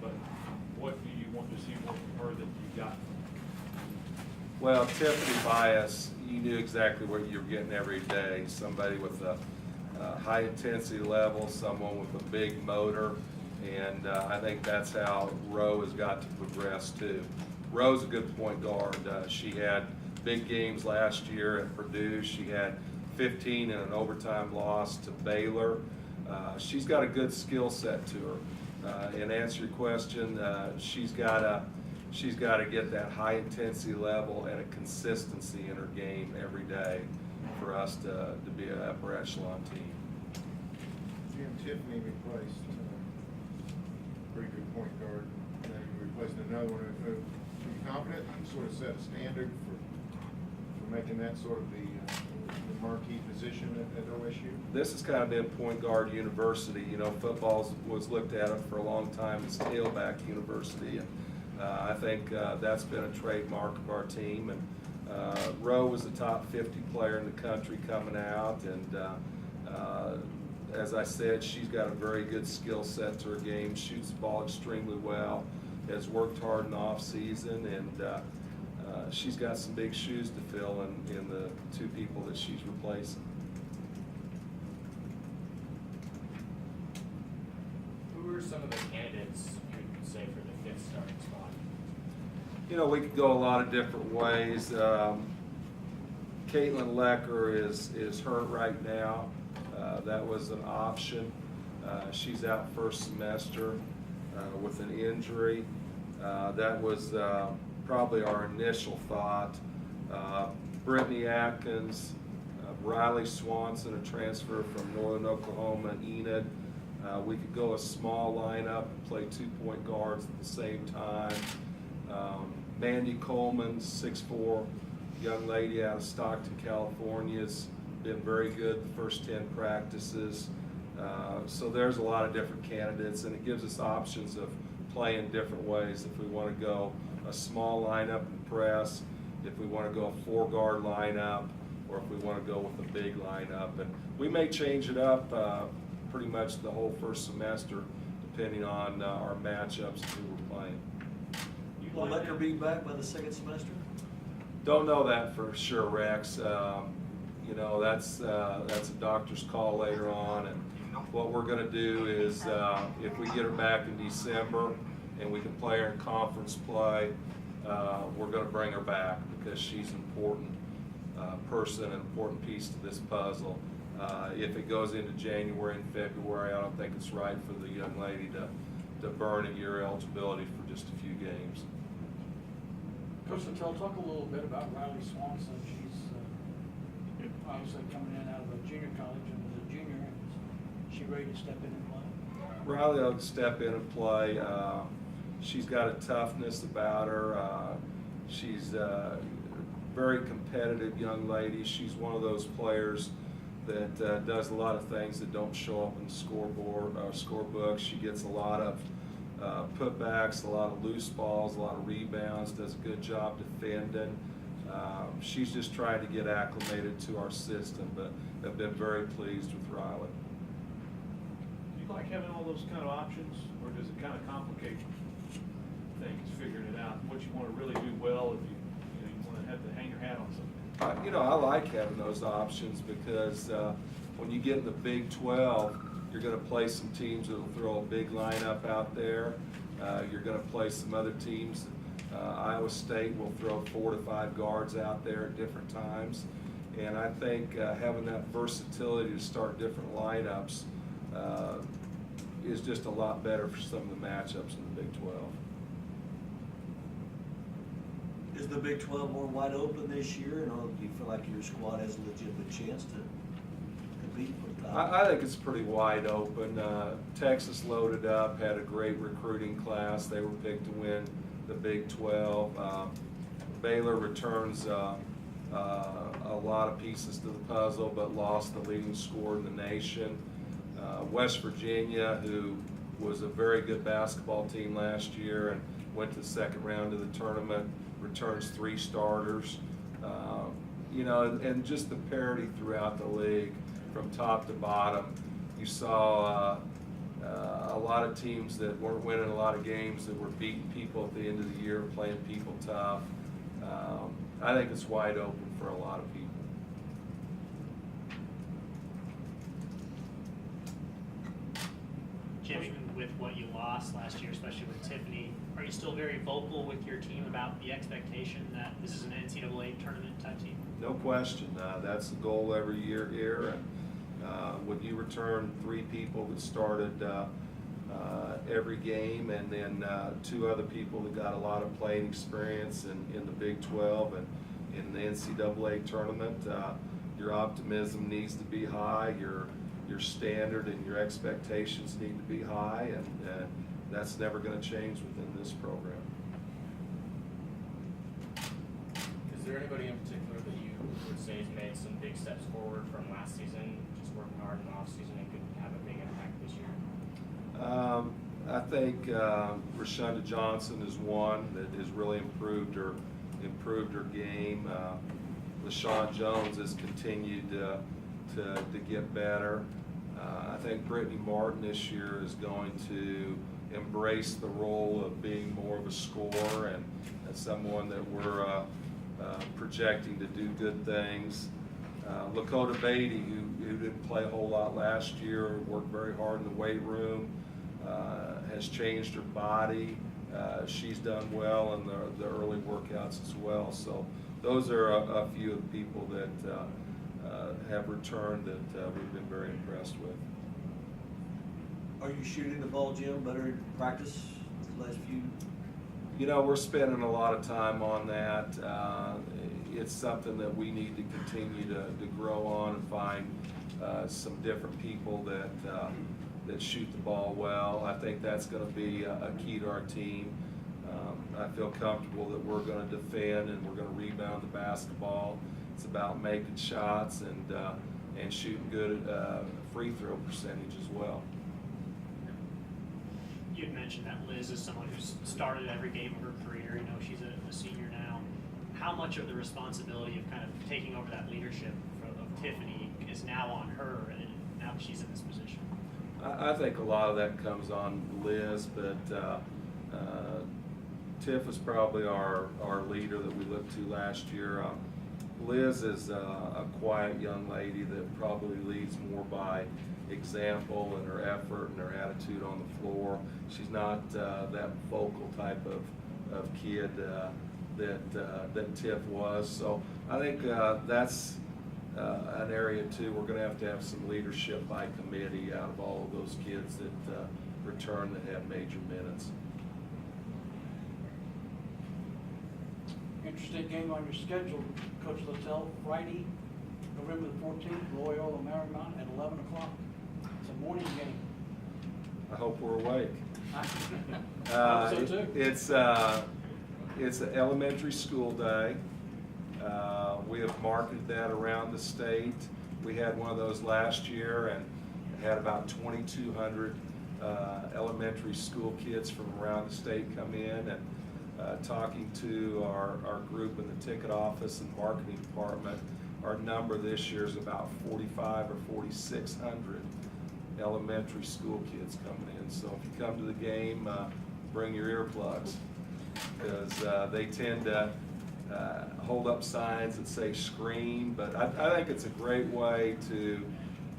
but what do you want to see more from her that you got? Well, Tiffany Bias, you knew exactly what you were getting every day. Somebody with a high intensity level, someone with a big motor, and I think that's how Roe has got to progress too. Roe's a good point guard. She had big games last year at Purdue. She had 15 in an overtime loss to Baylor. She's got a good skill set to her. And answer your question, she's got to get that high intensity level and a consistency in her game every day for us to be an upper echelon team. Jim, Tiffany replaced a pretty good point guard. Now you're replacing another one. Are you confident you sort of set a standard for making that sort of the marquee position at OSU? This has kind of been point guard university. You know, football was looked at it for a long time as tailback university. And I think that's been a trademark of our team. And Roe was the top 50 player in the country coming out. And as I said, she's got a very good skill set to her game, shoots the ball extremely well, has worked hard in the off season, and she's got some big shoes to fill in the two people that she's replacing. Who are some of the candidates you would say for the fifth starting spot? You know, we could go a lot of different ways. Caitlin Lecker is hurt right now. That was an option. She's out first semester with an injury. That was probably our initial thought. Brittany Atkins, Riley Swanson, a transfer from Northern Oklahoma, and Enid. We could go a small lineup and play 2 point guards at the same time. Mandy Coleman, 6'4", young lady out of Stockton, California, has been very good the first 10 practices. So there's a lot of different candidates, and it gives us options of playing different ways. If we want to go a small lineup and press, if we want to go a 4-guard lineup, or if we want to go with a big lineup. And we may change it up pretty much the whole first semester, depending on our matchups and who we're playing. Will Lecker be back by the second semester? Don't know that for sure, Rex. You know, that's a doctor's call later on, and what we're going to do is if we get her back in December and we can play her in conference play, we're going to bring her back because she's an important person, an important piece to this puzzle. If it goes into January and February, I don't think it's right for the young lady to burn a year eligibility for just a few games. Coach Littell, talk a little bit about Riley Swanson. She's obviously coming in out of a junior college and was a junior. Is she ready to step in and play? Riley will step in and play. She's got a toughness about her. She's a very competitive young lady. She's one of those players that does a lot of things that don't show up in the scorebook. She gets a lot of putbacks, a lot of loose balls, a lot of rebounds, does a good job defending. She's just trying to get acclimated to our system, but have been very pleased with Riley. Do you like having all those kind of options, or does it kind of complicate things, figuring it out, what you want to really do well if you want to have to hang your hat on something? You know, I like having those options because when you get in the Big 12, you're going to play some teams that will throw a big lineup out there. You're going to play some other teams. Iowa State will throw 4 to 5 guards out there at different times. And I think having that versatility to start different lineups is just a lot better for some of the matchups in the Big 12. Is the Big 12 more wide open this year, and do you feel like your squad has a legitimate chance to compete for the top? I think it's pretty wide open. Texas loaded up, had a great recruiting class. They were picked to win the Big 12. Baylor returns a lot of pieces to the puzzle, but lost the leading scorer in the nation. West Virginia, who was a very good basketball team last year and went to the second round of the tournament, returns 3 starters. You know, and just the parity throughout the league from top to bottom. You saw a lot of teams that weren't winning a lot of games, that were beating people at the end of the year, playing people tough. I think it's wide open for a lot of people. Jim, even with what you lost last year, especially with Tiffany, are you still very vocal with your team about the expectation that this is an NCAA tournament type team? No question. That's the goal every year here. And when you return 3 people that started every game, and then 2 other people that got a lot of playing experience in the Big 12 and in the NCAA tournament, your optimism needs to be high. Your standard and your expectations need to be high, and that's never going to change within this program. Is there anybody in particular that you would say has made some big steps forward from last season, just working hard in the off season and could have a big impact this year? I think Rashonda Johnson is one that has really improved her game. LaShawn Jones has continued to get better. I think Brittany Martin this year is going to embrace the role of being more of a scorer and someone that we're projecting to do good things. Lakota Beatty, who didn't play a whole lot last year, worked very hard in the weight room, has changed her body. She's done well in the early workouts as well. So those are a few of the people that have returned that we've been very impressed with. Are you shooting the ball, Jim, better in practice the last few? You know, we're spending a lot of time on that. It's something that we need to continue to grow on and find some different people that shoot the ball well. I think that's going to be a key to our team. I feel comfortable that we're going to defend and we're going to rebound the basketball. It's about making shots and shooting good free throw percentage as well. You had mentioned that Liz is someone who's started every game of her career. You know, she's a senior now. How much of the responsibility of kind of taking over that leadership of Tiffany is now on her, and now that she's in this position? I think a lot of that comes on Liz, but Tiff is probably our leader that we looked to last year. Liz is a quiet young lady that probably leads more by example and her effort and her attitude on the floor. She's not that vocal type of kid that Tiff was. So I think that's an area too. We're going to have some leadership by committee out of all of those kids that return that have major minutes. Interesting game on your schedule, Coach Littell, Friday, November the 14th, Loyola Marymount at 11 o'clock. It's a morning game. I hope we're awake. I hope so too. It's an elementary school day. We have marketed that around the state. We had one of those last year and had about 2,200 elementary school kids from around the state come in, and talking to our group in the ticket office and marketing department, our number this year is about 4,500 or 4,600 elementary school kids coming in. So if you come to the game, bring your earplugs, because they tend to hold up signs that say scream, but I think it's a great way to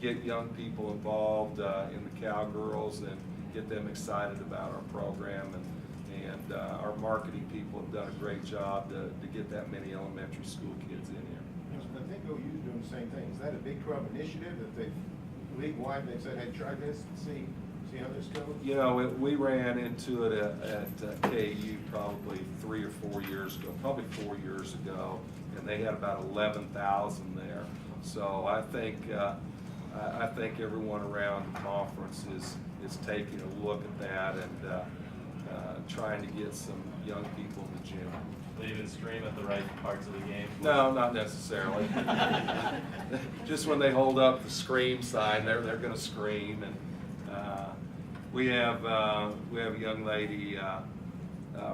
get young people involved in the Cowgirls and get them excited about our program, and our marketing people have done a great job to get that many elementary school kids in here. I think OU's doing the same thing. Is that a Big 12 initiative that they've, league-wide, they've said, hey, try this and see how this goes? You know, we ran into it at KU probably 3 or 4 years ago, probably 4 years ago, and they had about 11,000 there. So I think everyone around the conference is taking a look at that and trying to get some young people in the gym. They even scream at the right parts of the game? No, not necessarily. Just when they hold up the scream sign, they're going to scream. And we have a young lady,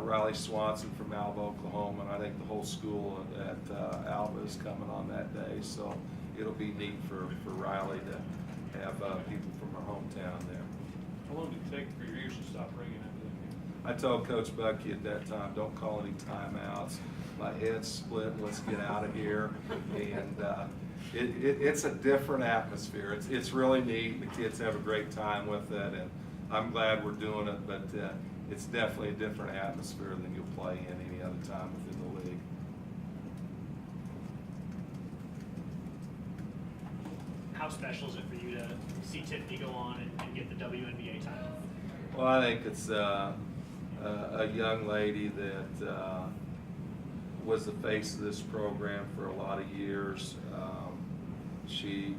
Riley Swanson from Alva, Oklahoma, and I think the whole school at Alva is coming on that day. So it'll be neat for Riley to have people from her hometown there. How long did it take for your ears to stop ringing after that game? I told Coach Bucky at that time, don't call any timeouts. My head's split, let's get out of here. And it's a different atmosphere. It's really neat. The kids have a great time with it, and I'm glad we're doing it, but it's definitely a different atmosphere than you'll play in any other time within the league. How special is it for you to see Tiffany go on and get the WNBA title? Well, I think it's a young lady that was the face of this program for a lot of years. She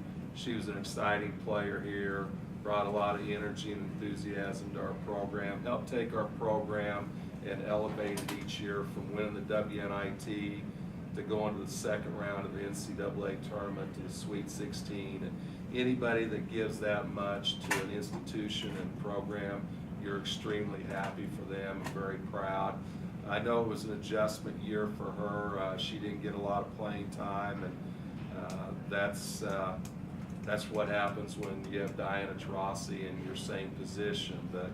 was an exciting player here, brought a lot of energy and enthusiasm to our program, helped take our program and elevate it each year from winning the WNIT to going to the second round of the NCAA tournament to the Sweet 16. And anybody that gives that much to an institution and program, you're extremely happy for them and very proud. I know it was an adjustment year for her. She didn't get a lot of playing time, and that's what happens when you have Diana Taurasi in your same position. But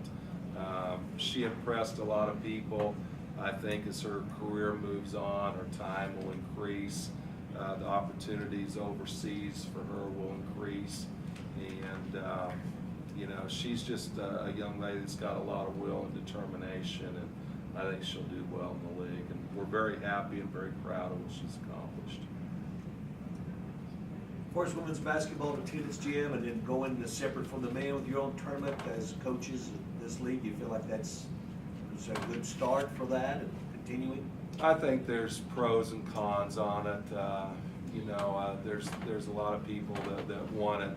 she impressed a lot of people. I think as her career moves on, her time will increase. The opportunities overseas for her will increase. And, you know, she's just a young lady that's got a lot of will and determination, and I think she'll do well in the league. And we're very happy and very proud of what she's accomplished. Of course, women's basketball attendance, Jim, and then going separate from the men with your own tournament as coaches in this league, do you feel like that's a good start for that and continuing? I think there's pros and cons on it. You know, there's a lot of people that want it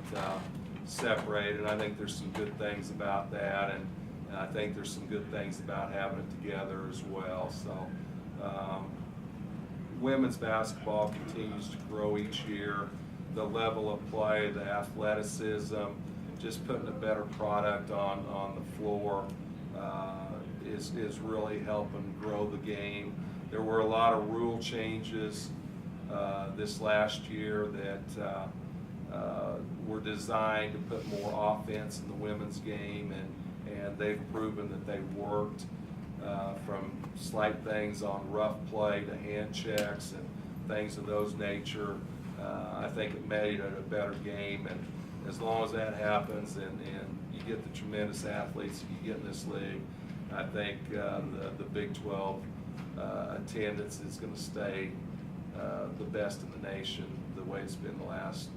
separated, and I think there's some good things about that, and I think there's some good things about having it together as well. So women's basketball continues to grow each year. The level of play, the athleticism, just putting a better product on the floor is really helping grow the game. There were a lot of rule changes this last year that were designed to put more offense in the women's game, and they've proven that they worked, from slight things on rough play to hand checks and things of those nature. I think it made it a better game, and as long as that happens and you get the tremendous athletes that you get in this league, I think the Big 12 attendance is going to stay the best in the nation the way it's been the last